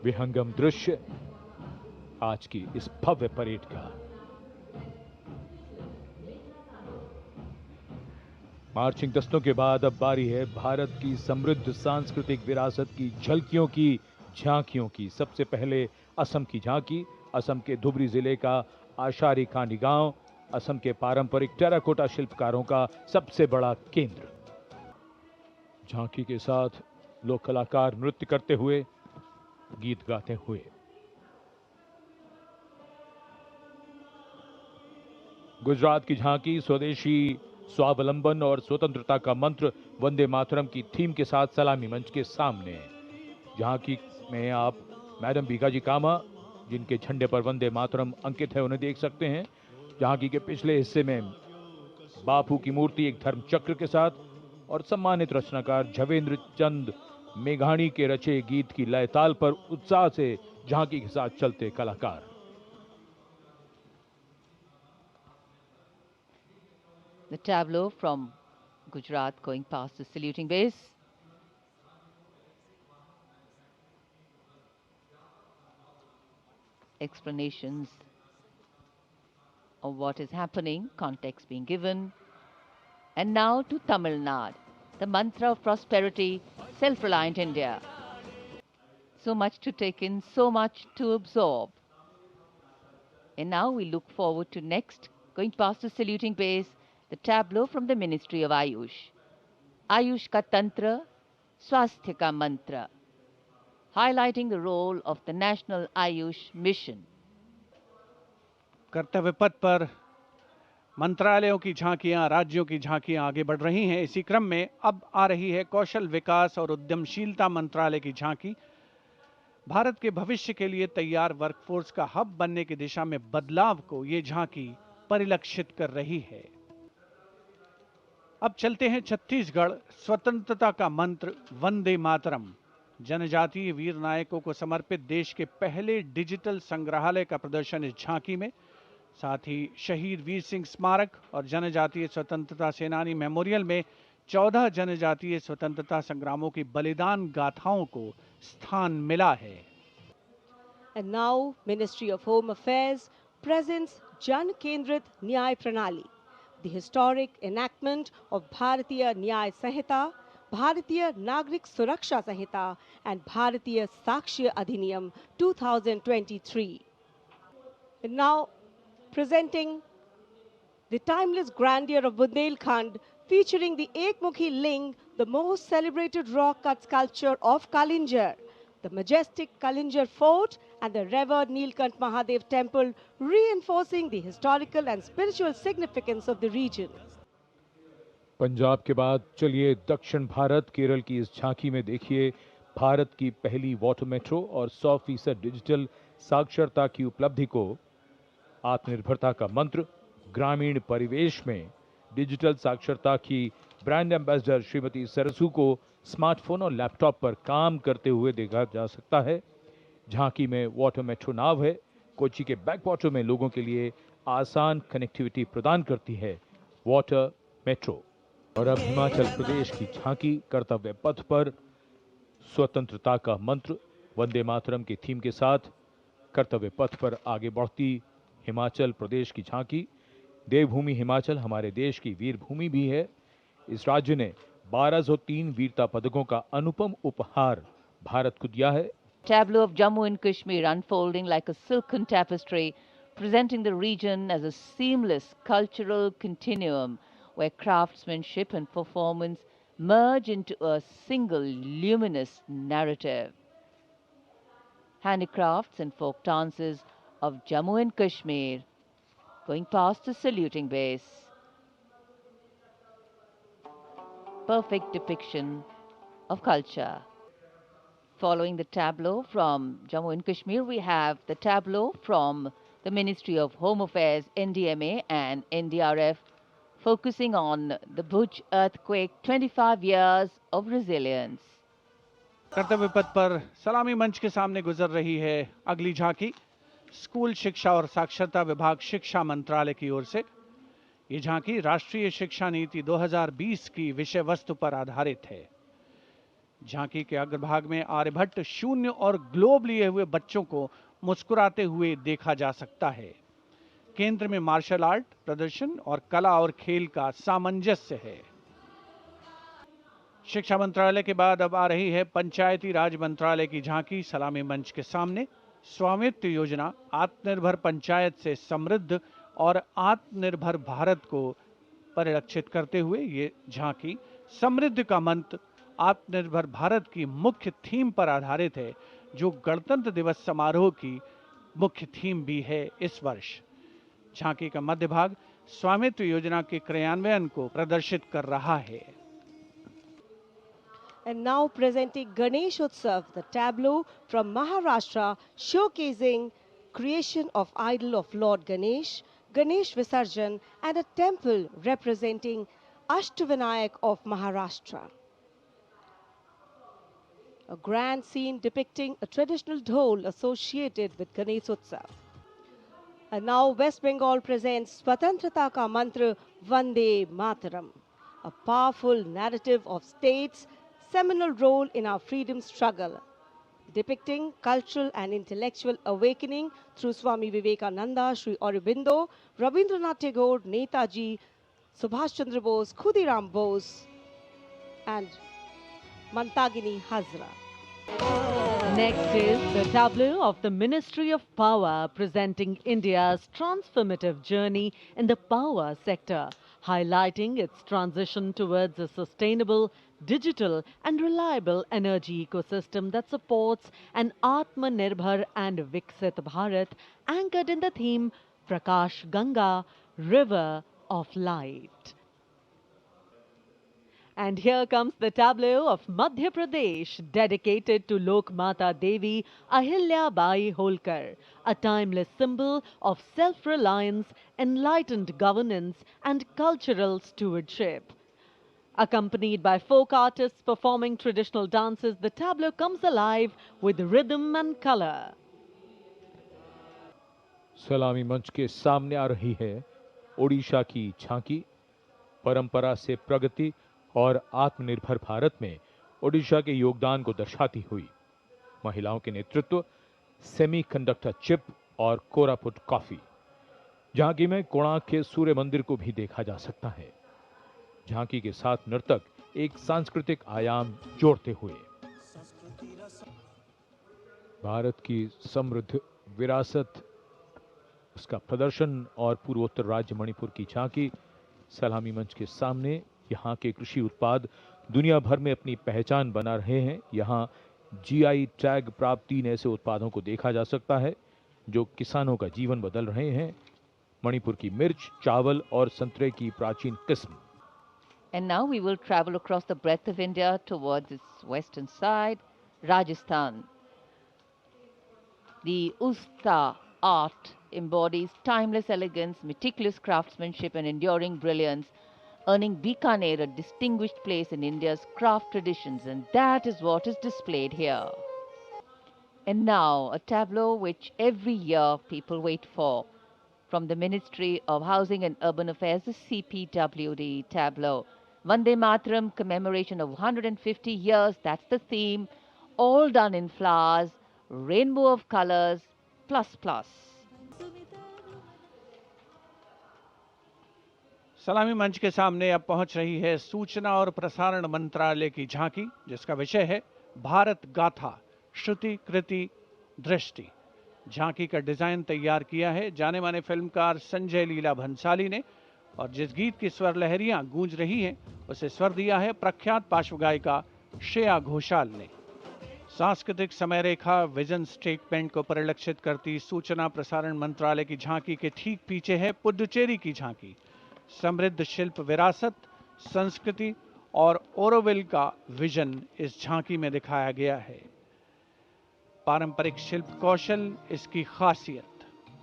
विहंगम दृश्य आज की इस भव्य परेड का। मार्चिंग दस्तों के बाद अब बारी है भारत की समृद्ध सांस्कृतिक विरासत की झलकियों की, झांकियों की। सबसे पहले असम की झांकी, असम के धुबरी जिले का आशारी कांडी गांव, असम के पारंपरिक टेराकोटा शिल्पकारों का सबसे बड़ा केंद्र। झांकी के साथ लोक कलाकार नृत्य करते हुए, गीत गाते हुए। गुजरात की झांकी स्वदेशी स्वावलंबन और स्वतंत्रता का मंत्र वंदे मातरम की थीम के साथ सलामी मंच के सामने। झांकी में आप मैडम भीखाजी कामा, जिनके झंडे पर वंदे मातरम अंकित है, उन्हें देख सकते हैं। झांकी के पिछले हिस्से में बापू की मूर्ति एक धर्म चक्र के साथ और सम्मानित रचनाकार झवेंद्र चंद मेघाणी के रचे गीत की लय ताल पर उत्साह से झांकी के साथ चलते कलाकार। The tableau from Gujarat going past the saluting base. Explanations of what is happening, context being given. And now to Tamil Nadu, the mantra of prosperity, self-reliant India. So much to take in, so much to absorb. And now we look forward to next, going past the saluting base, the tableau from the Ministry of Ayush. Ayush ka tantra, swasthya ka mantra, highlighting the role of the National Ayush Mission. कर्तव्य पथ पर मंत्रालयों की झांकियां, राज्यों की झांकियां आगे बढ़ रही हैं। इसी क्रम में अब आ रही है कौशल विकास और उद्यमशीलता मंत्रालय की झांकी। भारत के भविष्य के लिए तैयार वर्कफोर्स का हब बनने की दिशा में बदलाव को ये झांकी परिलक्षित कर रही है। अब चलते हैं छत्तीसगढ़। स्वतंत्रता का मंत्र वंदे मातरम, जनजातीय वीर नायकों को समर्पित देश के पहले डिजिटल संग्रहालय का प्रदर्शन इस झांकी में। साथ ही शहीद वीर सिंह स्मारक और जनजातीय स्वतंत्रता सेनानी मेमोरियल में 14 जनजातीय स्वतंत्रता संग्रामों की बलिदान गाथाओं को स्थान मिला है। And now Ministry of Home Affairs presents Jan Kendrit Nyay Pranali, the historic enactment of Bharatiya Nyay Sanhita, Bharatiya Nagrik Suraksha Sanhita and Bharatiya Sakshya Adhiniyam 2023. And now presenting the timeless grandeur of Bundelkhand, featuring the Ekmukhi Ling, the most celebrated rock cut sculpture of Kalinjar, the majestic Kalinjar Fort and the revered Nilkant Mahadev Temple, reinforcing the historical and spiritual significance of the region. Punjab के बाद चलिए दक्षिण भारत, केरल की इस झांकी में देखिए भारत की पहली वाटर मेट्रो और 100% डिजिटल साक्षरता की उपलब्धि को। आत्मनिर्भरता का मंत्र, ग्रामीण परिवेश में डिजिटल साक्षरता की ब्रांड एम्बेसडर श्रीमती सरसू को स्मार्टफोन और लैपटॉप पर काम करते हुए देखा जा सकता है। झांकी में वाटर मेट्रो नाव है, कोच्चि के बैकवाटर में लोगों के लिए आसान कनेक्टिविटी प्रदान करती है वाटर मेट्रो। और अब हिमाचल प्रदेश की झांकी कर्तव्य पथ पर स्वतंत्रता का मंत्र वंदे मातरम की थीम के साथ कर्तव्य पथ पर आगे बढ़ती हिमाचल प्रदेश की झांकी। देवभूमि हिमाचल हमारे देश की वीर भूमि भी है। इस राज्य ने 1203 वीरता पदकों का अनुपम उपहार भारत को दिया है। Tableau of Jammu and Kashmir unfolding like a silken tapestry, presenting the region as a seamless cultural continuum where craftsmanship and performance merge into a single luminous narrative. Handicrafts and folk dances of Jammu and Kashmir going past the saluting base. Perfect depiction of culture. Following the tableau from Jammu and Kashmir, we have the tableau from the Ministry of Home Affairs, NDMA and NDRF, focusing on the Bhuj earthquake, 25 years of resilience. कर्तव्य पथ पर सलामी मंच के सामने गुजर रही है अगली झांकी। स्कूल शिक्षा और साक्षरता विभाग शिक्षा मंत्रालय की ओर से ये झांकी राष्ट्रीय शिक्षा नीति 2020 की विषय वस्तु पर आधारित है। झांकी के अग्रभाग में आर्यभट्ट, शून्य और ग्लोब लिए हुए बच्चों को मुस्कुराते हुए देखा जा सकता है। केंद्र में मार्शल आर्ट प्रदर्शन और कला और खेल का सामंजस्य है। शिक्षा मंत्रालय के बाद अब आ रही है पंचायती राज मंत्रालय की झांकी सलामी मंच के सामने। स्वामित्व योजना आत्मनिर्भर पंचायत से समृद्ध और आत्मनिर्भर भारत को परिलक्षित करते हुए ये झांकी समृद्धि का मंत्र आत्मनिर्भर भारत की मुख्य थीम पर आधारित है, जो गणतंत्र दिवस समारोह की मुख्य थीम भी है इस वर्ष। झांकी का मध्य भाग स्वामित्व योजना के क्रियान्वयन को प्रदर्शित कर रहा है। And now presenting Ganesh Utsav, the tableau from Maharashtra showcasing creation of idol of Lord Ganesh, Ganesh Visarjan and a temple representing Ashtavinayak of Maharashtra. A grand scene depicting a traditional dhol associated with Ganesh Utsav. And now West Bengal presents Swatantrata Ka Mantra Vande Mataram, a powerful narrative of state's seminal role in our freedom struggle, depicting cultural and intellectual awakening through Swami Vivekananda, Sri Aurobindo, Rabindranath Tagore, Netaji, Subhash Chandra Bose, Khudiram Bose, and Mantagini Hazra. Next is the tableau of the Ministry of Power presenting India's transformative journey in the power sector, highlighting its transition towards a sustainable, digital and reliable energy ecosystem that supports an Atmanirbhar and Viksit Bharat anchored in the theme Prakash Ganga, River of Light. And here comes the tableau of Madhya Pradesh dedicated to Lok Mata Devi Ahilya Bai Holkar, a timeless symbol of self-reliance, enlightened governance and cultural stewardship. Accompanied by folk artists performing traditional dances, the tableau comes alive with rhythm and color. सलामी मंच के सामने आ रही है ओडिशा की झांकी। परंपरा से प्रगति और आत्मनिर्भर भारत में ओडिशा के योगदान को दर्शाती हुई महिलाओं के नेतृत्व, सेमीकंडक्टर चिप और कोरापुट कॉफी। झांकी में कोणार्क के सूर्य मंदिर को भी देखा जा सकता है। झांकी के साथ नर्तक एक सांस्कृतिक आयाम जोड़ते हुए भारत की समृद्ध विरासत, उसका प्रदर्शन और पूर्वोत्तर राज्य मणिपुर की झांकी सलामी मंच के सामने। यहाँ के कृषि उत्पाद दुनिया भर में अपनी पहचान बना रहे हैं। यहाँ जीआई टैग प्राप्त 3 ऐसे उत्पादों को देखा जा सकता है जो किसानों का जीवन बदल रहे हैं। मणिपुर की मिर्च, चावल और संतरे की प्राचीन किस्म। And now we will travel across the breadth of India towards its western side, Rajasthan. The Usta art embodies timeless elegance, meticulous craftsmanship and enduring brilliance, earning Bikaner a distinguished place in India's craft traditions, and that is what is displayed here. And now a tableau which every year people wait for. From the Ministry of Housing and Urban Affairs, the CPWD tableau. Vande Mataram commemoration of 150 years, that's the theme. All done in flowers, rainbow of colors, plus plus. सलामी मंच के सामने अब पहुंच रही है सूचना और प्रसारण मंत्रालय की झांकी, जिसका विषय है भारत गाथा, श्रुति कृति दृष्टि। झांकी का डिजाइन तैयार किया है जाने माने फिल्मकार संजय लीला भंसाली ने, और जिस गीत की स्वर लहरियां गूंज रही हैं उसे स्वर दिया है प्रख्यात पार्श्व गायिका श्रेया घोषाल ने। सांस्कृतिक समय रेखा विजन स्टेटमेंट को परिलक्षित करती सूचना प्रसारण मंत्रालय की झांकी के ठीक पीछे है पुडुचेरी की झांकी। समृद्ध शिल्प विरासत, संस्कृति और ओरोविल का विजन इस झांकी में दिखाया गया है। पारंपरिक शिल्प कौशल इसकी खासियत।